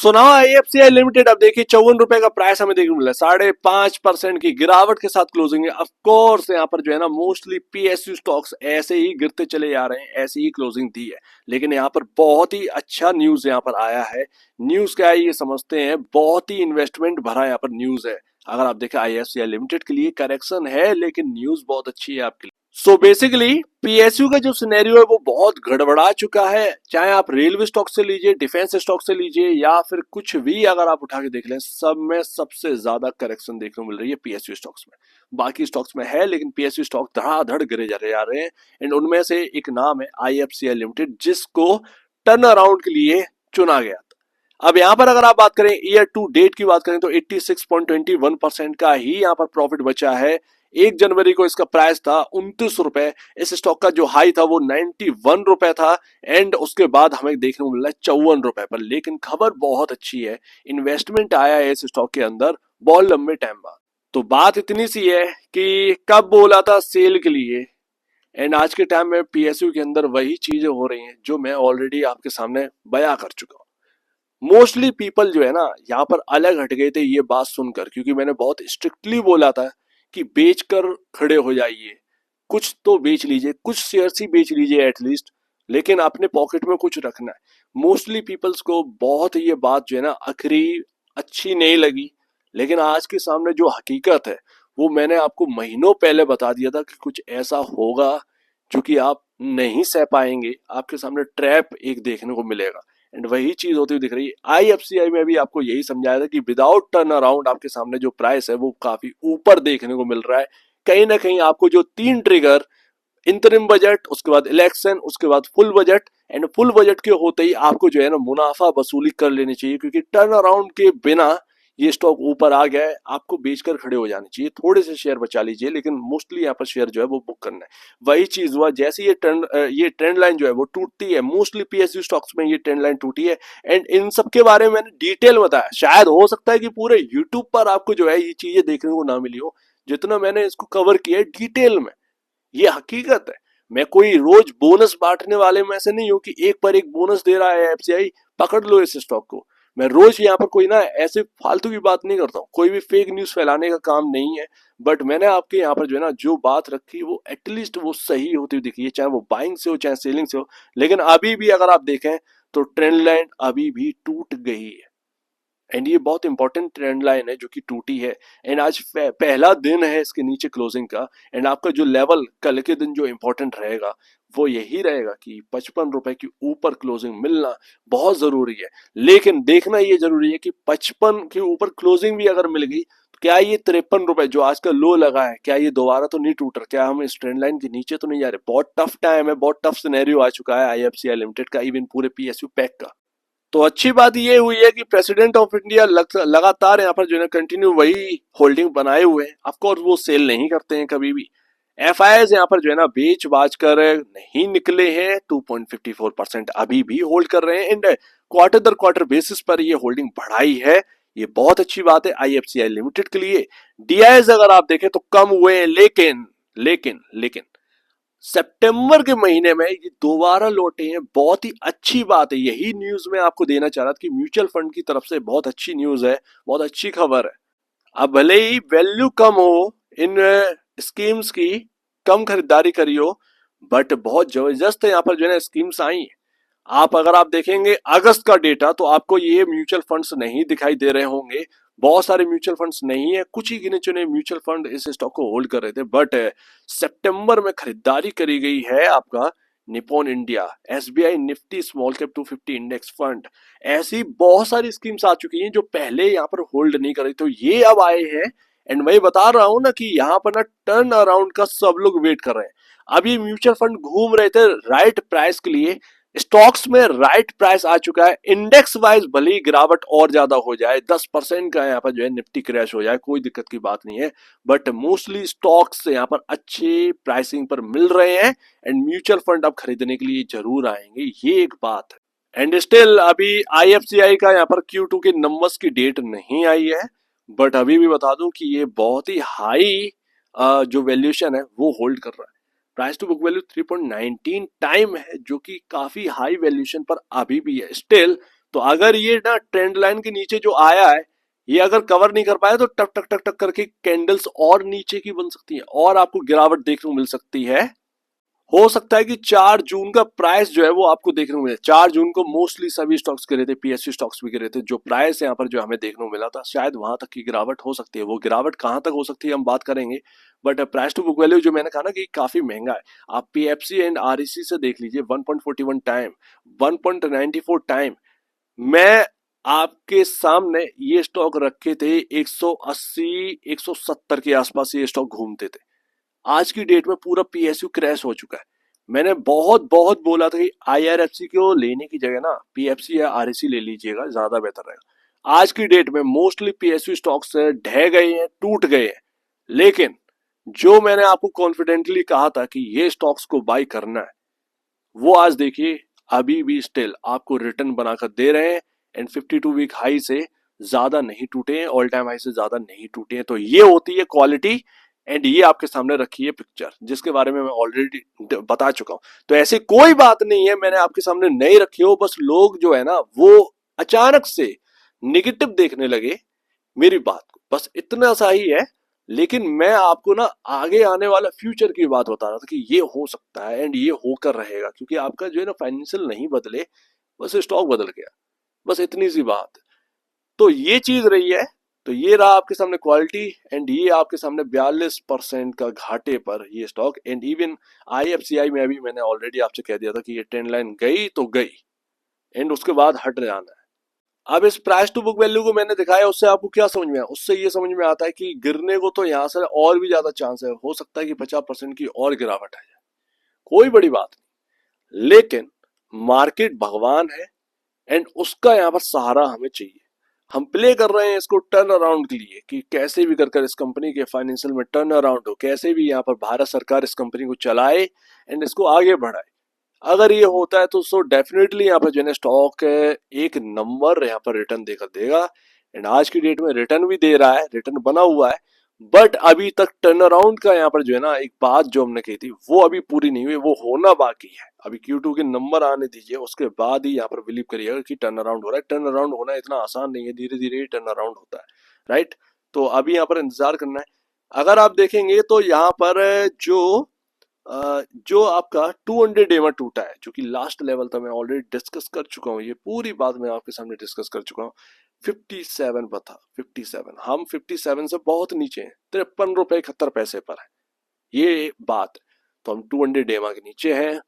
So now IFCI limited अब देखिए 54 रुपए का प्राइस हमें देखने को मिला है, 5.5% की गिरावट के साथ क्लोजिंग है। ऑफ कोर्स यहाँ पर जो है ना मोस्टली पीएसयू स्टॉक्स ऐसे ही गिरते चले जा रहे हैं, ऐसे ही क्लोजिंग दी है। लेकिन यहाँ पर बहुत ही अच्छा न्यूज यहाँ पर आया है। न्यूज क्या है ये समझते हैं। बहुत ही इन्वेस्टमेंट भरा यहाँ पर न्यूज है। अगर आप देखें आईएफसीआई लिमिटेड के लिए करेक्शन है, लेकिन न्यूज बहुत अच्छी है आपके लिए। सो बेसिकली पीएसयू का जो सिनेरियो है वो बहुत गड़बड़ा चुका है। चाहे आप रेलवे स्टॉक से लीजिए, डिफेंस स्टॉक से लीजिए, या फिर कुछ भी अगर आप उठा के देख लें, सब में सबसे ज्यादा करेक्शन देखने को मिल रही है पीएसयू स्टॉक्स में। बाकी स्टॉक्स में है, लेकिन पीएसयू स्टॉक धड़ाधड़ गिरे जा रहे हैं। एंड उनमें से एक नाम है आईएफसीआई लिमिटेड, जिसको टर्न अराउंड के लिए चुना गया था। अब यहाँ पर अगर आप बात करें ईयर टू डेट की बात करें तो 86.21% का ही यहाँ पर प्रॉफिट बचा है। 1 जनवरी को इसका प्राइस था 29 रुपए। इस स्टॉक का जो हाई था वो 91 रुपए था। एंड उसके बाद हमें देखने को मिला है 54 रुपए पर। लेकिन खबर बहुत अच्छी है, इन्वेस्टमेंट आया है इस स्टॉक के अंदर बहुत लंबे टाइम बाद। तो बात इतनी सी है कि कब बोला था सेल के लिए, एंड आज के टाइम में पीएसयू के अंदर वही चीजें हो रही हैं जो मैं ऑलरेडी आपके सामने बयां कर चुका हूं। मोस्टली पीपल जो है ना यहाँ पर अलग हट गए थे ये बात सुनकर, क्योंकि मैंने बहुत स्ट्रिक्टली बोला था कि बेच कर खड़े हो जाइए, कुछ तो बेच लीजिए, कुछ शेयर्स ही बेच लीजिए एटलीस्ट, लेकिन अपने पॉकेट में कुछ रखना है। मोस्टली पीपल्स को बहुत ये बात जो है ना आखिरी अच्छी नहीं लगी। लेकिन आज के सामने जो हकीकत है वो मैंने आपको महीनों पहले बता दिया था कि कुछ ऐसा होगा जो कि आप नहीं सह पाएंगे। आपके सामने ट्रैप एक देखने को मिलेगा, एंड वही चीज होती हुई दिख रही है। आईएफसीआई में भी आपको यही समझाया था कि विदाउट टर्न अराउंड आपके सामने जो प्राइस है वो काफी ऊपर देखने को मिल रहा है। कहीं ना कहीं आपको जो 3 ट्रिगर, इंतरिम बजट, उसके बाद इलेक्शन, उसके बाद full budget, and full budget के होते ही आपको जो है ना मुनाफा वसूली कर लेनी चाहिए, क्योंकि टर्न अराउंड के बिना ये स्टॉक ऊपर आ गया है, आपको बेचकर खड़े हो जाने चाहिए। थोड़े से शेयर बचा लीजिए, लेकिन मोस्टली यहाँ पर शेयर जो है वो बुक करना है। वही चीज हुआ, जैसे ये ट्रेंड लाइन जो है वो टूटती है, मोस्टली पीएसयू स्टॉक्स में ये ट्रेंड लाइन टूटी है। एंड इन सब के बारे में मैंने डिटेल बताया। शायद हो सकता है कि पूरे यूट्यूब पर आपको जो है ये चीजें देखने को ना मिली हो, जितना मैंने इसको कवर किया है डिटेल में। ये हकीकत है। मैं कोई रोज बोनस बांटने वाले में से नहीं हूं कि एक पर एक बोनस दे रहा है एफसीआई, पकड़ लो इस स्टॉक को। मैं रोज यहाँ पर कोई ना ऐसे फालतू की बात नहीं करता हूँ, कोई भी फेक न्यूज फैलाने का काम नहीं है। बट मैंने आपके यहाँ पर जो है ना जो बात रखी वो एटलीस्ट वो सही होती हुई दिखी है, चाहे वो बाइंग से हो चाहे सेलिंग से हो। लेकिन अभी भी अगर आप देखें तो ट्रेंड लाइन अभी भी टूट गई है, एंड ये बहुत इंपॉर्टेंट ट्रेंड लाइन है जो कि टूटी है। एंड आज पहला दिन है इसके नीचे क्लोजिंग का। एंड आपका जो लेवल कल के दिन जो इंपॉर्टेंट रहेगा वो यही रहेगा कि 55 रुपए के ऊपर क्लोजिंग मिलना बहुत जरूरी है। लेकिन देखना ये जरूरी है कि 55 के ऊपर क्लोजिंग भी अगर मिल गई तो क्या ये 53 रुपए जो आज का लो लगा है, क्या ये दोबारा तो नहीं टूट रहा, क्या हम इस ट्रेंड लाइन के नीचे तो नहीं जा रहे। बहुत टफ टाइम है, बहुत टफ सिनेरियो आ चुका है आईएफसीआई लिमिटेड का, इवन पूरे पीएसयू पैक का। तो अच्छी बात ये हुई है कि प्रेसिडेंट ऑफ इंडिया लगातार यहाँ पर जो है कंटिन्यू वही होल्डिंग बनाए हुए हैं। ऑफकोर्स वो सेल नहीं करते हैं कभी भी। एफआईआईज यहाँ पर जो है ना बेच बाज कर नहीं निकले हैं, 2.54% अभी भी होल्ड कर रहे हैं। एंड क्वार्टर दर क्वार्टर बेसिस पर ये होल्डिंग बढ़ाई है, ये बहुत अच्छी बात है आईएफसीआई लिमिटेड के लिए। डीआईएस अगर आप देखें तो कम हुए हैं, लेकिन लेकिन लेकिन सितंबर के महीने में ये दोबारा लौटे हैं, बहुत ही अच्छी बात है। यही न्यूज मैं आपको देना चाह रहा था कि म्यूचुअल फंड की तरफ से बहुत अच्छी न्यूज है, बहुत अच्छी खबर है। अब भले ही वैल्यू कम हो इन स्कीम्स की, कम खरीदारी करी हो, बट बहुत जबरदस्त यहाँ पर जो है ना स्कीम्स आई हैं। आप देखेंगे अगस्त का डेटा तो आपको ये म्यूचुअल फंड्स नहीं दिखाई दे रहे होंगे। बहुत सारे म्यूचुअल फंड्स नहीं है, कुछ ही गिने चुने म्यूचुअल फंड इस स्टॉक को होल्ड कर रहे थे। बट सितंबर में खरीदारी करी गई है आपका Nippon India, SBI Nifty small cap 250 index fund. ऐसी बहुत सारी स्कीम्स आ चुकी हैं जो पहले यहाँ पर होल्ड नहीं कर रही, तो ये अब आए हैं। एंड मैं बता रहा हूं ना कि यहाँ पर ना टर्न अराउंड का सब लोग वेट कर रहे हैं। अब ये म्यूचुअल फंड घूम रहे थे राइट प्राइस के लिए, स्टॉक्स में राइट प्राइस आ चुका है। इंडेक्स वाइज भले ही गिरावट और ज्यादा हो जाए, 10% का यहाँ पर जो है निफ्टी क्रैश हो जाए, कोई दिक्कत की बात नहीं है। बट मोस्टली स्टॉक्स यहाँ पर अच्छे प्राइसिंग पर मिल रहे हैं, एंड म्यूचुअल फंड अब खरीदने के लिए जरूर आएंगे, ये एक बात है। एंड स्टिल अभी आईएफसीआई का यहाँ पर Q2 के नंबर्स की डेट नहीं आई है, बट अभी भी बता दूं कि ये बहुत ही हाई जो वैल्यूएशन है वो होल्ड कर रहा है। Price to book value 3.19 time है, जो कि काफी हाई वैल्यूएशन पर अभी भी है। स्टिल तो अगर ये ना ट्रेंड लाइन के नीचे जो आया है, ये अगर कवर नहीं कर पाया तो टक टक टक टक करके कैंडल्स और नीचे की बन सकती है और आपको गिरावट देखने को मिल सकती है। हो सकता है कि 4 जून का प्राइस जो है वो आपको देखने को मिले। 4 जून को मोस्टली सभी स्टॉक्स गिरे थे, पीएसयू स्टॉक्स भी गिरे थे। जो प्राइस यहाँ पर जो हमें देखने को मिला था, शायद वहां तक की गिरावट हो सकती है। वो गिरावट कहां तक हो सकती है हम बात करेंगे, but price to book value जो मैंने कहा ना कि काफी महंगा है। आप पीएफसी एंड आरईसी से देख लीजिए, 1.41 टाइम, 1.94 टाइम। मैं आपके सामने ये स्टॉक रखे थे 180 170 के आसपास, ये स्टॉक घूमते थे। आज की डेट में पूरा पीएसयू क्रैश हो चुका है। मैंने बहुत बहुत बोला था कि आईआरएफसी को लेने की जगह ना पीएफसी या आरएसी ले लीजिएगा, ज्यादा बेहतर रहेगा। आज की डेट में मोस्टली पीएसयू स्टॉक्स ढह गए हैं, टूट गए हैं। लेकिन जो मैंने आपको कॉन्फिडेंटली कहा था कि ये स्टॉक्स को बाई करना है, वो आज देखिए अभी भी स्टिल आपको रिटर्न बनाकर दे रहे हैं। एंड 52 वीक हाई से ज्यादा नहीं टूटे हैं, ऑल टाइम हाई से ज्यादा नहीं टूटे हैं। तो ये होती है क्वालिटी। एंड ये आपके सामने रखी है पिक्चर, जिसके बारे में मैं ऑलरेडी बता चुका हूं। तो ऐसी कोई बात नहीं है मैंने आपके सामने नहीं रखी हो, बस लोग जो है ना वो अचानक से निगेटिव देखने लगे मेरी बात को, बस इतना सा ही है। लेकिन मैं आपको ना आगे आने वाला फ्यूचर की बात बता रहा था कि ये हो सकता है एंड ये होकर रहेगा, क्योंकि आपका जो है ना फाइनेंशियल नहीं बदले, बस स्टॉक बदल गया, बस इतनी सी बात। तो ये चीज रही है। तो ये रहा आपके सामने क्वालिटी। एंड ये आपके सामने 42% का घाटे पर ये स्टॉक। एंड इवन आईएफसीआई में अभी मैंने ऑलरेडी आपसे कह दिया था कि ये ट्रेंड लाइन गई तो गई, एंड उसके बाद हट जाना है। अब इस प्राइस टू बुक वैल्यू को मैंने दिखाया, उससे आपको क्या समझ में आया? उससे ये समझ में आता है कि गिरने को तो यहाँ से और भी ज्यादा चांस है, हो सकता है कि 50% की और गिरावट आ जाए, कोई बड़ी बात नहीं। लेकिन मार्केट भगवान है एंड उसका यहाँ पर सहारा हमें चाहिए। हम प्ले कर रहे हैं इसको टर्न अराउंड के लिए कि कैसे भी कर इस कंपनी के फाइनेंशियल में टर्न अराउंड हो, कैसे भी यहाँ पर भारत सरकार इस कंपनी को चलाए एंड इसको आगे बढ़ाए। अगर ये होता है तो सो डेफिनेटली यहाँ पर जो है स्टॉक एक नंबर यहाँ पर रिटर्न देकर देगा। एंड आज की डेट में रिटर्न भी दे रहा है, रिटर्न बना हुआ है। बट अभी तक टर्न अराउंड का यहाँ पर जो है ना एक बात जो हमने कही थी वो अभी पूरी नहीं हुई, वो होना बाकी है। अभी Q2 के नंबर आने दीजिए, उसके बाद ही यहाँ पर बिलीव करिएगा कि टर्न अराउंड हो रहा है। टर्न अराउंड होना इतना आसान नहीं है, धीरे धीरे ही टर्न अराउंड होता है, राइट। तो अभी यहाँ पर इंतजार करना है। अगर आप देखेंगे तो यहाँ पर जो आपका 200 EMA टूटा है, जो कि लास्ट लेवल था, मैं ऑलरेडी डिस्कस कर चुका हूँ, ये पूरी बात मैं आपके सामने डिस्कस कर चुका हूँ। 57 पर था, 57, हम 57 से बहुत नीचे हैं, 53 रुपए 71 पैसे पर है ये बात। तो हम 200 EMA के नीचे हैं,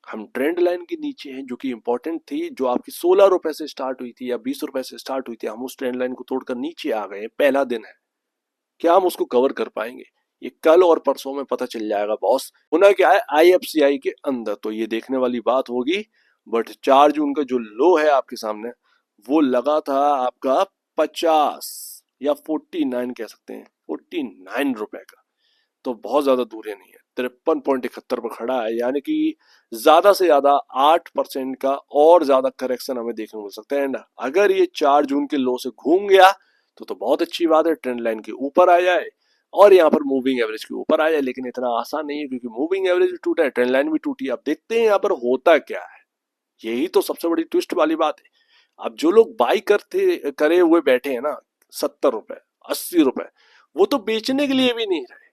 हम ट्रेंड लाइन के नीचे हैं, जो कि इंपॉर्टेंट थी, जो आपकी 16 रुपए से स्टार्ट हुई थी या 20 रुपए से स्टार्ट हुई थी। हम उस ट्रेंड लाइन को तोड़कर नीचे आ गए, पहला दिन है। क्या हम उसको कवर कर पाएंगे? ये कल और परसों में पता चल जाएगा बॉस। होना क्या है आईएफसीआई के अंदर, तो ये देखने वाली बात होगी। बट 4 जून का जो लो है आपके सामने, वो लगा था आपका 50 या 49 कह सकते हैं, 49 रुपए का। तो बहुत ज्यादा दूर नहीं है, 53.71 पर खड़ा है। यानी कि ज्यादा से ज्यादा 8% का और ज्यादा करेक्शन हमें देखने को मिल सकता है। एंड अगर ये 4 जून के लो से घूम गया तो बहुत अच्छी बात है, ट्रेंड लाइन के ऊपर आ जाए और यहाँ पर मूविंग एवरेज के ऊपर आ जाए। लेकिन इतना आसान नहीं है, क्योंकि मूविंग एवरेज भी टूटा है, ट्रेंड लाइन भी टूटी है। अब देखते हैं यहाँ पर होता क्या है, यही तो सबसे बड़ी ट्विस्ट वाली बात है। अब जो लोग बाई करते करे हुए बैठे हैं ना 70 रुपए 80 रुपए, वो तो बेचने के लिए भी नहीं रहे,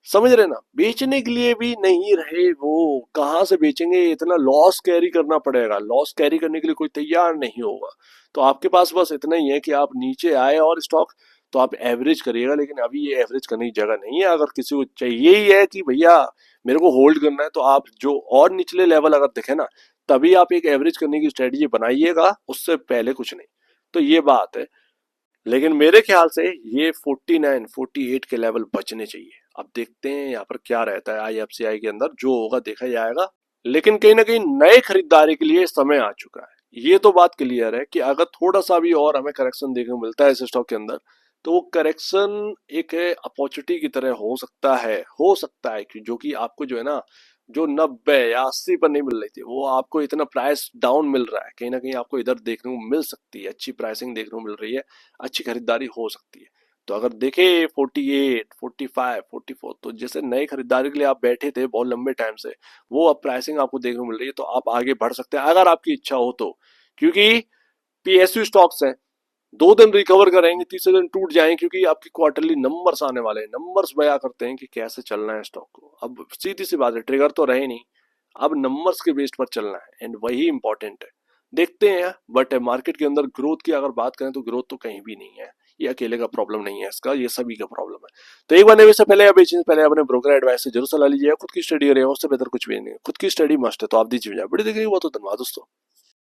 समझ रहे ना, बेचने के लिए भी नहीं रहे। वो कहाँ से बेचेंगे? इतना लॉस कैरी करना पड़ेगा, लॉस कैरी करने के लिए कोई तैयार नहीं होगा। तो आपके पास बस इतना ही है कि आप नीचे आए और स्टॉक, तो आप एवरेज करिएगा। लेकिन अभी ये एवरेज करने की जगह नहीं है। अगर किसी को चाहिए ही है कि भैया मेरे को होल्ड करना है, तो आप जो और निचले लेवल अगर दिखे ना, तभी आप एक एवरेज करने की स्ट्रेटेजी बनाइएगा, उससे पहले कुछ नहीं। तो ये बात है। लेकिन मेरे ख्याल से ये 49 48 के लेवल बचने चाहिए। अब देखते हैं यहाँ पर क्या रहता है आईएफसीआई के अंदर, जो होगा देखा जाएगा। लेकिन कहीं ना कहीं नए खरीदारी के लिए समय आ चुका है। ये तो बात क्लियर है कि अगर थोड़ा सा भी और हमें करेक्शन देखने को मिलता है इस स्टॉक के अंदर, तो वो करेक्शन एक अपॉर्चुनिटी की तरह हो सकता है कि जो कि आपको जो है ना, जो 90 या 80 पर नहीं मिल रही थी, वो आपको इतना प्राइस डाउन मिल रहा है। कहीं ना कहीं आपको इधर देखने को मिल सकती है, अच्छी प्राइसिंग देखने को मिल रही है, अच्छी खरीदारी हो सकती है। तो अगर देखे 48 45 44, तो जैसे नए खरीदारी के लिए आप बैठे थे बहुत लंबे टाइम से, वो अब प्राइसिंग आपको देखने को मिल रही है। तो आप आगे बढ़ सकते हैं अगर आपकी इच्छा हो तो, क्योंकि पीएसयू स्टॉक्स हैं, 2 दिन रिकवर करेंगे, तीसरे दिन टूट जाएंगे, क्योंकि आपकी क्वार्टरली नंबर्स आने वाले हैं। नंबर्स बया करते हैं कि कैसे चलना है स्टॉक को। अब सीधी सी बात है, ट्रिगर तो रहे नहीं, अब नंबर्स के बेस पर चलना है, एंड वही इंपॉर्टेंट है। देखते हैं, बट मार्केट के अंदर ग्रोथ की अगर बात करें तो ग्रोथ तो कहीं भी नहीं है। ये अकेले का प्रॉब्लम नहीं है इसका, ये सभी का प्रॉब्लम है। तो एक बार निवेश से पहले या बेचने से पहले अपने ब्रोकर एडवाइस से जरूर सलाह लीजिए। खुद की स्टडी करें, उससे बेहतर कुछ भी नहीं है। खुद की स्टडी मस्ट है, तो आप दीजिए। बड़ी देखेंगे, बहुत धन्यवाद दोस्तों।